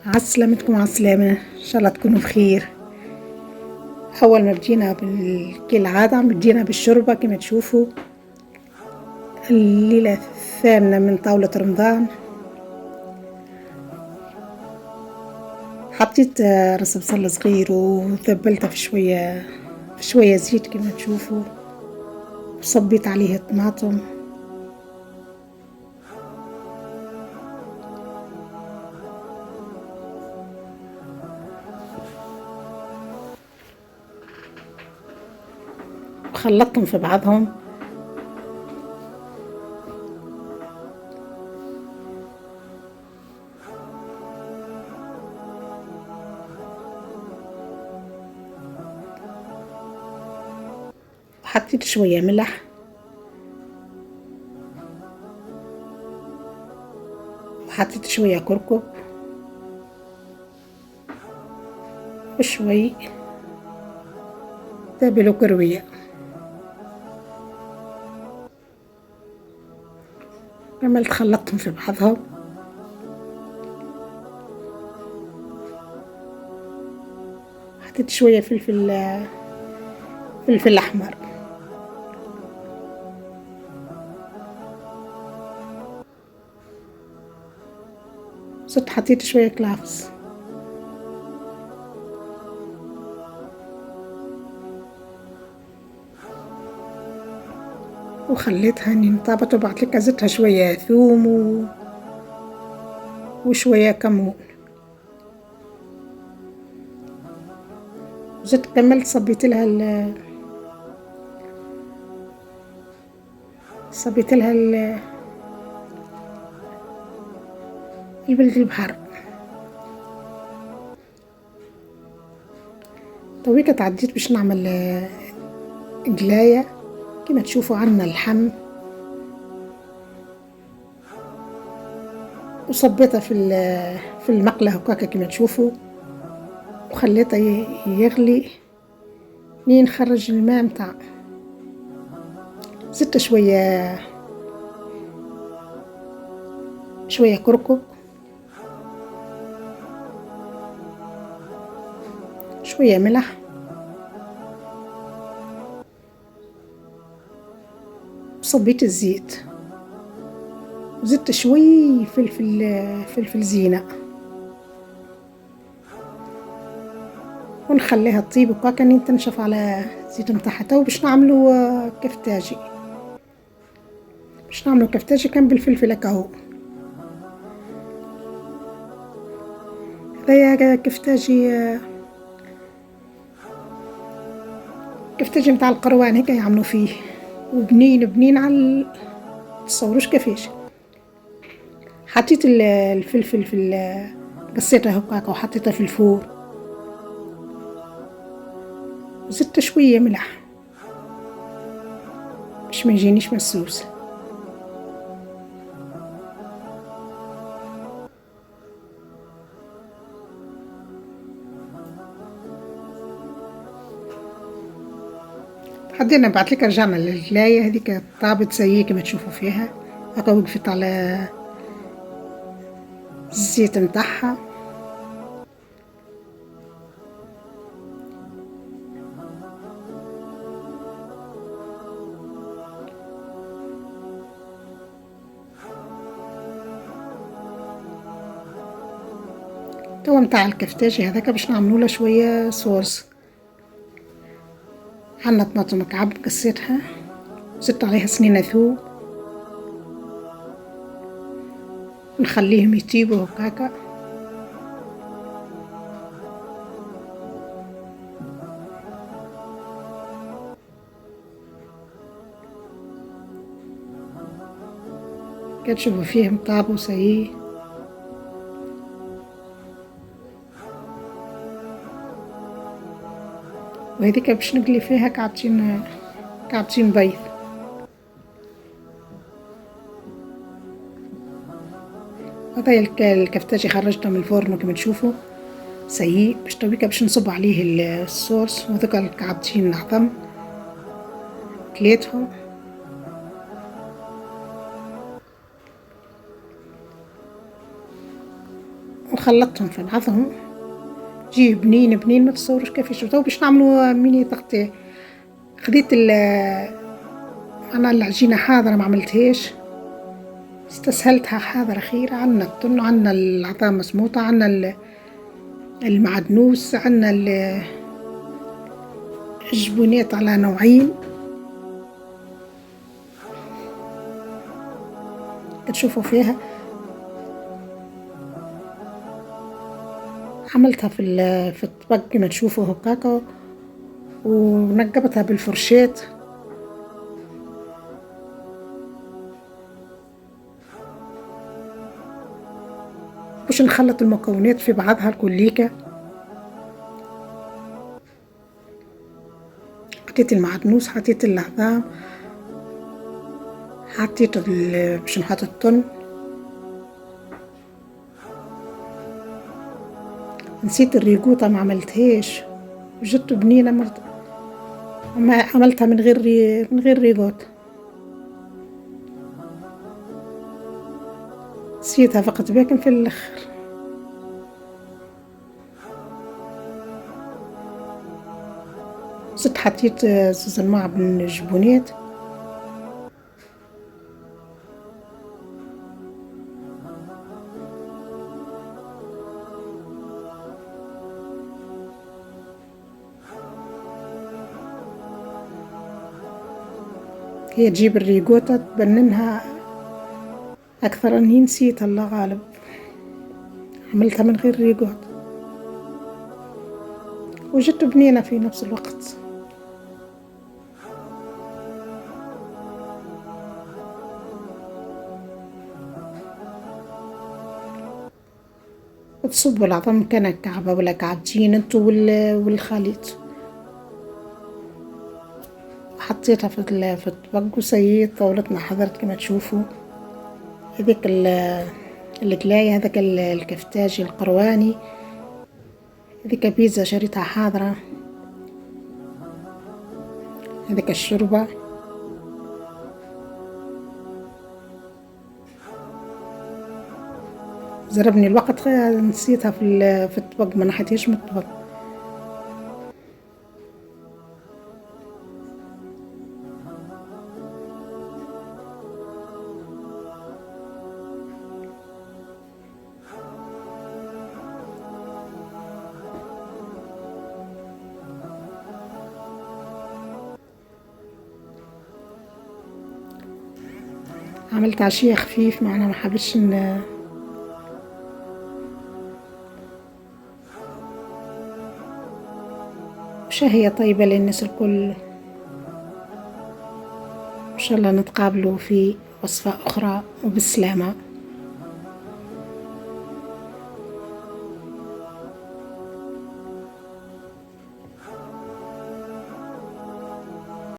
عسلامتكم عالسلامة، إن شاء الله تكونوا بخير. أول ما بدينا كالعادة بدينا بالشوربة كما تشوفوا. الليلة الثامنة من طاولة رمضان. حطيت رز بصل صغير وتبلته في شوية زيت كما تشوفوا، وصبيت عليه الطماطم وخلطتهم في بعضهم. وحطيت شوية ملح وحطيت شوية كركم وشوي تابل وكروية. عملت خلطتهم في بعضهم. حطيت شوية فلفل أحمر. صرت حطيت شوية كلافس. وخليتها اني انطبت، وبعد لك زدتها شوية ثوم وشوية كمون. زدت كملت صبيت لها البلد البحر. تويكا تعديت باش نعمل قلاية كما تشوفوا. عنا اللحم وصبيتها في المقلة هكاكا كما تشوفوا، وخليته يغلي لين نخرج الماء متاع. زدت شوية كركم، شوية ملح، وصبيت الزيت، وزدت شوي فلفل زينة، ونخليها تطيب وكاكا اني تنشف على زيت متاعها. تو باش نعملو كفتاجي. كان بالفلفل هكاهو. هذايا كفتاجي متاع القروان هكا يعملوا فيه، وبنين على تصوروش كيفاش. حطيت الفلفل قصيته هكاكا وحطيته في الفور، وزدت شوية ملح باش ما يجينيش مسوس. بعدين بعد لك رجعنا للقلاية هذيك طابت سيء كما تشوفوا فيها هكا. وقفت على الزيت متاعها. توا متاع الكفتاجي هذاك باش نعملوله شوية صوص. عندنا طماطم مكعب قصيتها، زدت عليها سنينة ثوم، نخليهم يطيبوا هكاكا. كتشوفوا فيهم طابوا سيء. وهذيك باش نقلي فيها كعبتين بيض. هذا الكفتاجي خرجته من الفرن كما تشوفوا سيء. باش تويكا باش نصب عليه الصوص، وذوك الكعبتين نعظم كليتهم. وخلطتهم في بعضهم، جيه بنين بنين ما تصوروش كيفاش. تو باش نعملوا ميني تغطية. خديت انا العجينة حاضرة ما عملتهاش، استسهلتها حاضرة خير. عنا الطن، عنا العظام مسموطة، عنا المعدنوس، عنا الجبونات على نوعين. تشوفوا فيها عملتها في الطبق كما تشوفوا هكاكا، ونقبتها بالفرشاة. باش نخلط المكونات في بعضها كليكا. حطيت المعدنوس، حطيت العظام، حطيت باش نحط الطن. نسيت الريقوطة ما عملتهاش، وجدت بنينة ما عملتها من غير ريقوط. نسيتها فقط باكن في الاخر. زدت حطيت زوز انواع من الجبونات. هي تجيب الريقوطة تبننها أكثر، أني نسيت الله غالب، عملتها من غير ريقوط وجدت بنينة في نفس الوقت. تصبوا العظم كان كعبة ولا كعبتين انتو والخليط. حطيتها في الطبق وسيت طاولتنا حضرت كما تشوفوا. هذيك القلاية، هذاك الكفتاجي القرواني، هذيك بيتزا شريتها حاضرة، هذيك الشوربة. زربني الوقت، نسيتها في الطبق، ما نحيتهاش من الطبق. عملت عشية خفيف معنا، ما حبيتش شهية طيبة للناس الكل. إن شاء الله نتقابلوا في وصفة أخرى، وبالسلامة.